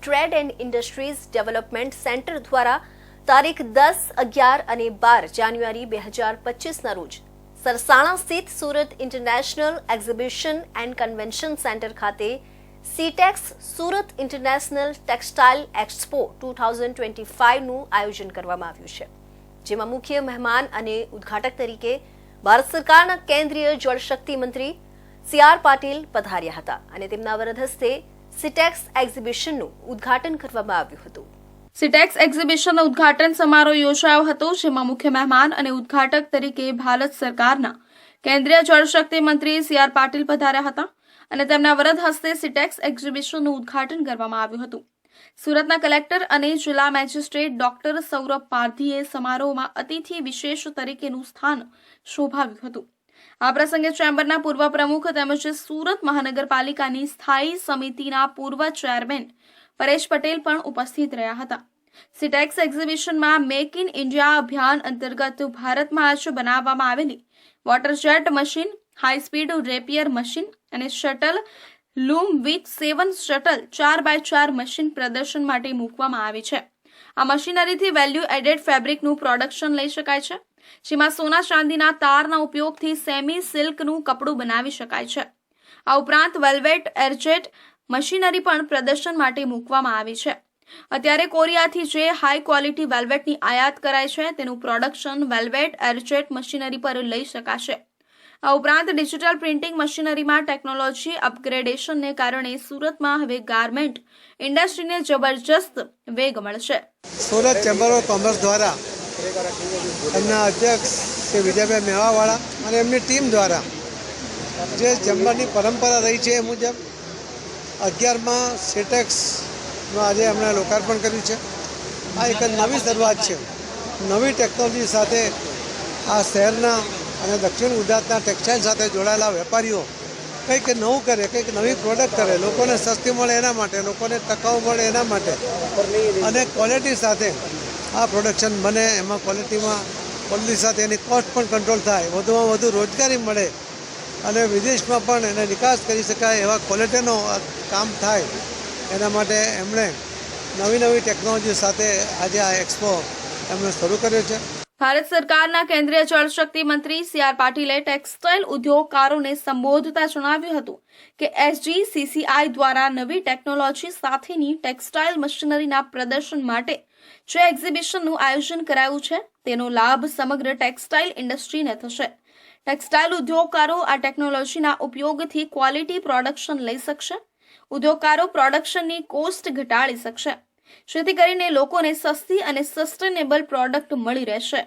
Trade and industries development centre દ્વારા તારીખ 10, 11 અને 12 જાન્યુઆરી 2025ના રોજ સરસાણા સ્થિત Surat international exhibition and convention centre ખાતે Sitex Surat international textile expo 2025નું આયોજન કરવામાં આવ્યું છે, જેમાં મુખ્ય મહેમાન અને ઉદ્ઘાટક તરીકે ભારત સરકારના કેન્દ્રીય જળશક્તિ મંત્રી CR પાટીલ પધાર્યા હતા અને તેમના વરદ હસ્તે સીટેક્સ એક્ઝિબિશનનું ઉદ્ઘાટન કરવામાં આવ્યું હતું. સીટેક્સ એક્ઝિબિશનનો ઉદ્ઘાટન સમારોહ યોજાયો હતો, જેમાં મુખ્ય મહેમાન અને ઉદ્ઘાટક તરીકે ભારત સરકારના કેન્દ્રીય જળશક્તિ મંત્રી CR પાટીલ પધાર્યા હતા અને તેમના વરદ હસ્તે સીટેક્સ એક્ઝિબિશનનું ઉદ્ઘાટન કરવામાં આવ્યું હતું. સુરતના કલેક્ટર અને જિલ્લા મેજિસ્ટ્રેટ ડોક્ટર સૌરભ પારધીએ સમારોહમાં અતિથિ વિશેષ તરીકેનું સ્થાન શોભાવ્યું હતું. આ પ્રસંગે ચેમ્બરના પૂર્વ પ્રમુખ તેમજ સુરત મહાનગરપાલિકાની સ્થાયી સમિતિના પૂર્વ ચેરમેન પરેશ પટેલ પણ ઉપસ્થિત રહ્યા હતા. સીટેક્સ એક્ઝિબિશનમાં મેક ઇન ઇન્ડિયા અભિયાન અંતર્ગત ભારતમાં જ બનાવવામાં આવેલી water jet machine, high speed rapier machine અને શટલ લૂમ વિથ 7 શટલ 4x4 મશીન પ્રદર્શન માટે મૂકવામાં આવી છે. આ મશીનરીથી વેલ્યુ એડેડ ફેબ્રિકનું પ્રોડક્શન લઈ શકાય છે, જેમાં સોના ચાંદીના તારના ઉપયોગથી સેમી સિલ્કનું કપડું બનાવી શકાય છે. આ ઉપરાંત વેલ્વેટ એરજેટ મશીનરી પણ પ્રદર્શન માટે મૂકવામાં આવી છે. અત્યારે કોરિયાથી જે હાઈ ક્વોલિટી વેલ્વેટની આયાત કરાય છે, તેનું પ્રોડક્શન વેલ્વેટ એરજેટ મશીનરી પર લઈ શકાશે. આ ઉપરાંત ડિજિટલ પ્રિન્ટિંગ મશીનરીમાં ટેકનોલોજી અપગ્રેડેશનને કારણે સુરતમાં હવે ગાર્મેન્ટ ઇન્ડસ્ટ્રીને જબરજસ્ત વેગ મળશે. સુરત ચેમ્બર ઓફ કોમર્સ દ્વારા એમના અધ્યક્ષ શ્રી વિજયભાઈ મેવાવાળા અને એમની ટીમ દ્વારા જે ચેમ્બરની પરંપરા રહી છે એ મુજબ 11માં સીટેક્સનું આજે એમણે લોકાર્પણ કર્યું છે. આ એક નવી શરૂઆત છે. નવી ટેકનોલોજી સાથે આ શહેરના અને દક્ષિણ ગુજરાતના ટેક્સટાઇલ સાથે જોડાયેલા વેપારીઓ કંઈક નવું કરે, કંઈક નવી પ્રોડક્ટ કરે, લોકોને સસ્તી મળે એના માટે, લોકોને ટકાઉ મળે એના માટે અને ક્વોલિટી સાથે આ પ્રોડક્શન બને, એમાં ક્વોલિટી સાથે એની કોસ્ટ પણ કંટ્રોલ થાય, વધુમાં વધુ રોજગારી મળે અને વિદેશમાં પણ એને નિકાસ કરી શકાય એવા ક્વોલિટીનો કામ થાય, એના માટે એમણે નવી ટેકનોલોજી સાથે આજે આ એક્સપો એમણે શરૂ કર્યો છે. ભારત સરકારના કેન્દ્રીય જળશક્તિ મંત્રી CR પાટીલે ટેક્સટાઇલ ઉદ્યોગકારોને સંબોધતા જણાવ્યું હતું કે SGCCI દ્વારા નવી ટેકનોલોજી સાથેની ટેક્સટાઇલ મશીનરીના પ્રદર્શન માટે જે એક્ઝિબિશનનું આયોજન કરાયું છે, તેનો લાભ સમગ્ર ટેક્સટાઇલ ઇન્ડસ્ટ્રીને થશે. ટેક્સટાઇલ ઉદ્યોગકારો આ ટેકનોલોજીના ઉપયોગથી ક્વોલિટી પ્રોડક્શન લઈ શકશે. ઉદ્યોગકારો પ્રોડક્શનની કોસ્ટ ઘટાડી શકશે, જેથી કરીને લોકોને સસ્તી અને સસ્ટેનેબલ પ્રોડક્ટ મળી રહેશે.